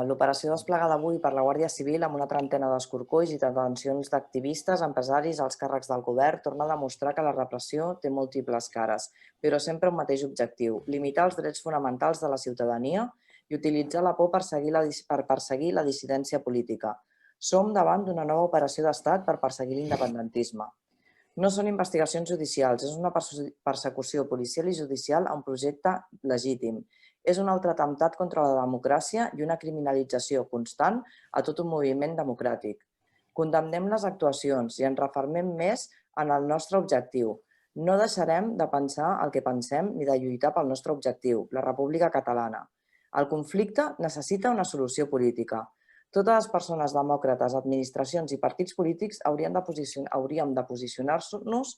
l'operació desplegada avui per la Guàrdia Civil amb una trentena d'escorcolls i detencions d'activistes, empresaris, alts càrrecs del govern torna a demostrar que la repressió té múltiples cares, però sempre un mateix objectiu, limitar els drets fonamentals de la ciutadania i utilitzar la por per perseguir la dissidència política. Som davant d'una nova operació d'estat per perseguir l'independentisme. No són investigacions judicials, és una persecució policial i judicial a un projecte legítim. És un altre atemptat contra la democràcia i una criminalització constant a tot un moviment democràtic. Condemnem les actuacions i ens refermem més en el nostre objectiu. No deixarem de pensar el que pensem ni de lluitar pel nostre objectiu, la República Catalana. El conflicte necessita una solució política. Totes les persones demòcrates, administracions i partits polítics hauríem de posicionar-nos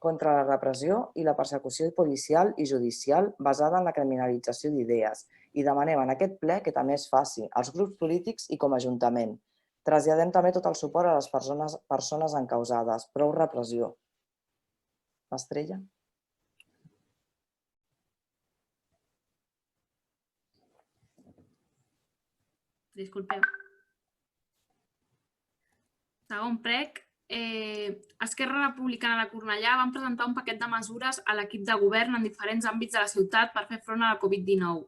contra la repressió i la persecució policial i judicial basada en la criminalització d'idees i demanem en aquest ple que també es faci als grups polítics i com a Ajuntament. Traslladem també tot el suport a les persones encausades. Prou repressió. Estrella? Disculpeu. Segon prec. Esquerra Republicana de Cornellà van presentar un paquet de mesures a l'equip de govern en diferents àmbits de la ciutat per fer front a la Covid-19.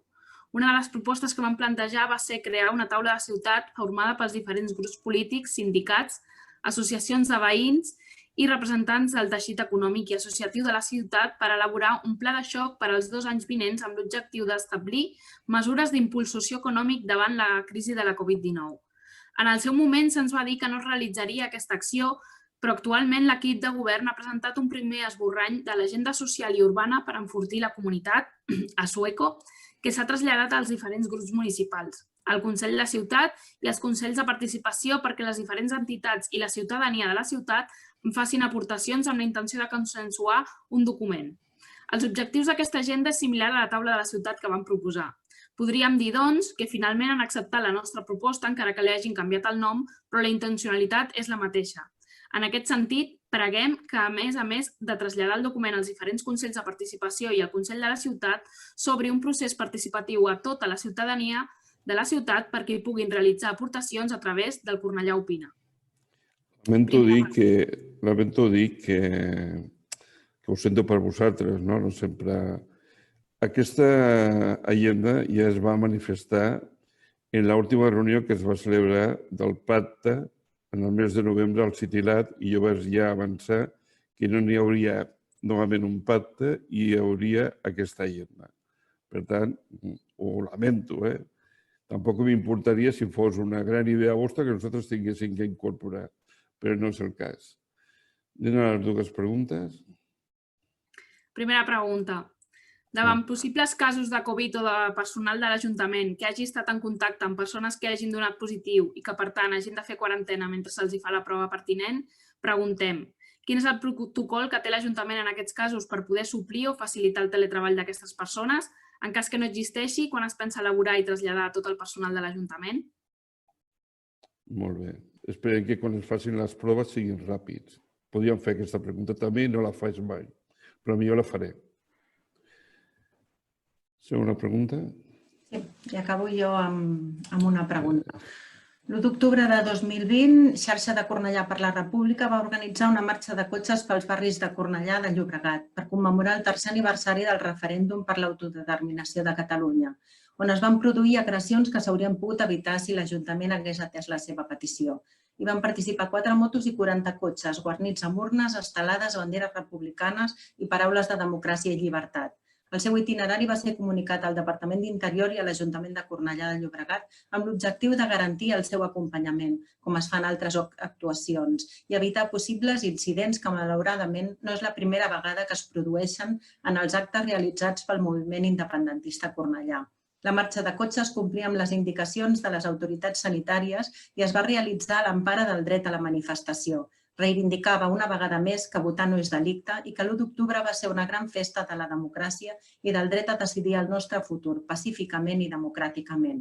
Una de les propostes que van plantejar va ser crear una taula de ciutat formada pels diferents grups polítics, sindicats, associacions de veïns i representants del teixit econòmic i associatiu de la ciutat per elaborar un pla de xoc per als 2 anys vinents amb l'objectiu d'establir mesures d'impuls socioeconòmic davant la crisi de la Covid-19. En el seu moment se'ns va dir que no es realitzaria aquesta acció, però actualment l'equip de govern ha presentat un primer esborrany de l'agenda social i urbana per enfortir la comunitat, a Sueco, que s'ha traslladat als diferents grups municipals, al Consell de Ciutat i als Consells de Participació perquè les diferents entitats i la ciutadania de la ciutat facin aportacions amb la intenció de consensuar un document. Els objectius d'aquesta agenda és similar a la taula de la ciutat que vam proposar. Podríem dir, doncs, que finalment han acceptat la nostra proposta, encara que li hagin canviat el nom, però la intencionalitat és la mateixa. En aquest sentit, preguem que, a més de traslladar el document als diferents consells de participació i al Consell de la Ciutat, s'obri un procés participatiu a tota la ciutadania de la ciutat perquè hi puguin realitzar aportacions a través del Cornellà Opina. Lamento dir que ho sento per vosaltres, no? No sempre... Aquesta agenda ja es va manifestar en l'última reunió que es va celebrar del pacte en el mes de novembre al Citilat i jo vaig ja avançar que no n'hi hauria novament un pacte i hi hauria aquesta agenda. Per tant, ho lamento. Tampoc m'importaria si fos una gran idea vostra que nosaltres tinguéssim que incorporar, però no és el cas. Anem a les 2 preguntes. Primera pregunta. Davant possibles casos de Covid o de personal de l'Ajuntament que hagi estat en contacte amb persones que hagin donat positiu i que, per tant, hagin de fer quarantena mentre se'ls fa la prova pertinent, preguntem quin és el protocol que té l'Ajuntament en aquests casos per poder suplir o facilitar el teletreball d'aquestes persones, en cas que no existeixi, quan es pensa elaborar i traslladar tot el personal de l'Ajuntament? Molt bé. Esperem que quan es facin les proves siguin ràpids. Podríem fer aquesta pregunta també i no la faig mai, però millor la faré. Segona pregunta. Sí, i acabo jo amb una pregunta. L'1 d'octubre de 2020, Xarxa de Cornellà per la República va organitzar una marxa de cotxes pels barris de Cornellà de Llobregat per commemorar el 3è aniversari del referèndum per l'autodeterminació de Catalunya, on es van produir agressions que s'haurien pogut evitar si l'Ajuntament hagués atès la seva petició. Hi van participar 4 motos i 40 cotxes, guarnits amb urnes, estelades, banderes republicanes i paraules de democràcia i llibertat. El seu itinerari va ser comunicat al Departament d'Interior i a l'Ajuntament de Cornellà de Llobregat amb l'objectiu de garantir el seu acompanyament, com es fan altres actuacions, i evitar possibles incidents que, malauradament, no és la primera vegada que es produeixen en els actes realitzats pel moviment independentista cornellà. La marxa de cotxes complia amb les indicacions de les autoritats sanitàries i es va realitzar a l'empara del dret a la manifestació. Reivindicava una vegada més que votar no és delicte i que l'1 d'octubre va ser una gran festa de la democràcia i del dret a decidir el nostre futur pacíficament i democràticament.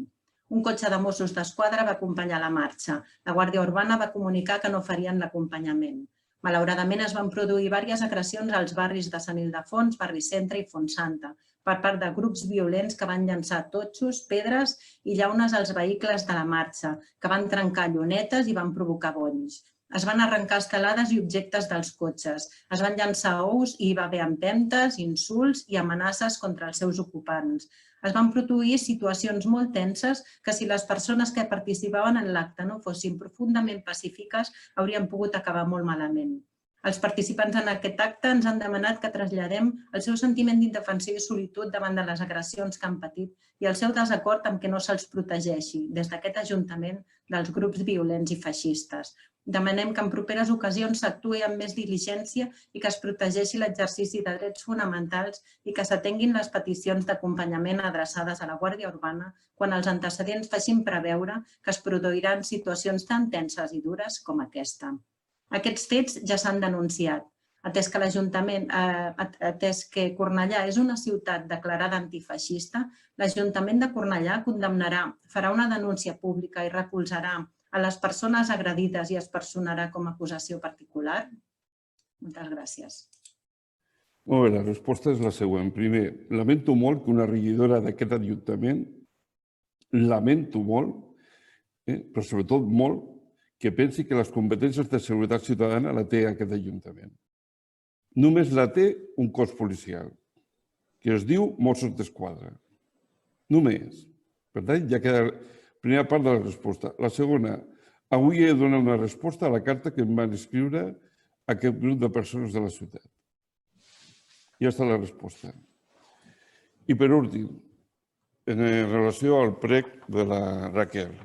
Un cotxe de Mossos d'Esquadra va acompanyar la marxa. La Guàrdia Urbana va comunicar que no farien l'acompanyament. Malauradament es van produir diverses agressions als barris de Sant Ildefons, Barri Centre i Fontsanta, per part de grups violents que van llançar totxos, pedres i llaunes als vehicles de la marxa, que van trencar llunetes i van provocar bonys. Es van arrencar estelades i objectes dels cotxes, es van llançar ous i hi va haver empentes, insults i amenaces contra els seus ocupants. Es van produir situacions molt tenses que si les persones que participaven en l'acte no fossin profundament pacífiques haurien pogut acabar molt malament. Els participants en aquest acte ens han demanat que traslladem el seu sentiment d'indefensió i solitud davant de les agressions que han patit i el seu desacord amb que no se'ls protegeixi des d'aquest Ajuntament dels grups violents i feixistes. Demanem que en properes ocasions s'actuï amb més diligència i que es protegeixi l'exercici de drets fonamentals i que s'atenguin les peticions d'acompanyament adreçades a la Guàrdia Urbana quan els antecedents facin preveure que es produiran situacions tan tenses i dures com aquesta. Aquests fets ja s'han denunciat. Atès que Cornellà és una ciutat declarada antifeixista, l'Ajuntament de Cornellà condemnarà, farà una denúncia pública i recolzarà a les persones agredides i es personarà com a acusació particular? Moltes gràcies. Molt bé, la resposta és la següent. Primer, lamento molt que una regidora d'aquest Ajuntament, lamento molt, però sobretot molt, que pensi que les competències de seguretat ciutadana la té aquest Ajuntament. Només la té un cos policial, que es diu Mossos d'Esquadra. Només. Per tant, ja queda la primera part de la resposta. La segona, avui he de donar una resposta a la carta que em van escriure aquest grup de persones de la ciutat. Ja està la resposta. I per últim, en relació al prec de la Raquel,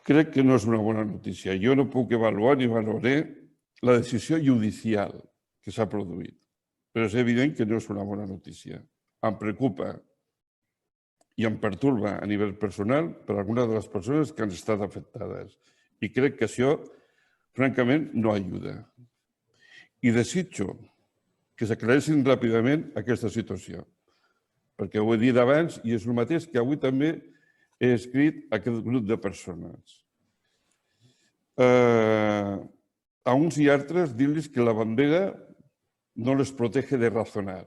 crec que no és una bona notícia. Jo no puc avaluar ni valoraré la decisió judicial que s'ha produït, però és evident que no és una bona notícia. Em preocupa i em pertorba a nivell personal per algunes de les persones que han estat afectades. I crec que això, francament, no ajuda. I desitjo que s'aclareixin ràpidament aquesta situació, perquè ho he dit abans i és el mateix que avui també he escrit a aquest grup de persones. A uns i altres dir-los que la bandera no les protege de razonar.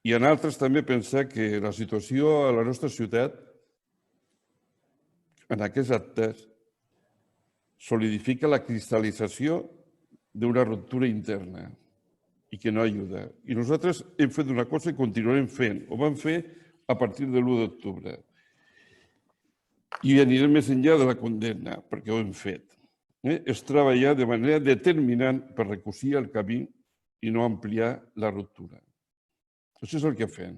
I en altres també pensar que la situació a la nostra ciutat, en aquests actes, solidifica la cristal·lització d'una ruptura interna i que no ajuda. I nosaltres hem fet una cosa i continuarem fent. Ho vam fer a partir de l'1 d'octubre. I anirem més enllà de la condemna, perquè ho hem fet. És treballar de manera determinant per recosir el camí i no ampliar la ruptura. Això és el que fem.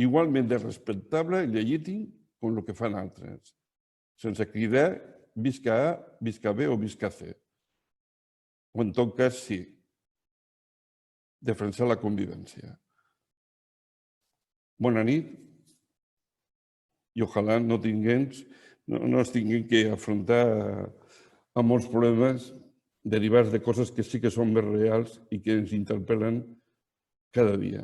Igualment de respectable i legítim com el que fan altres, sense cridar visca A, visca B o visca C. O en tot cas, sí, defensar la convivència. Bona nit i ojalà no es tinguin que afrontar a molts problemes derivats de coses que sí que són més reals i que ens interpel·len cada dia.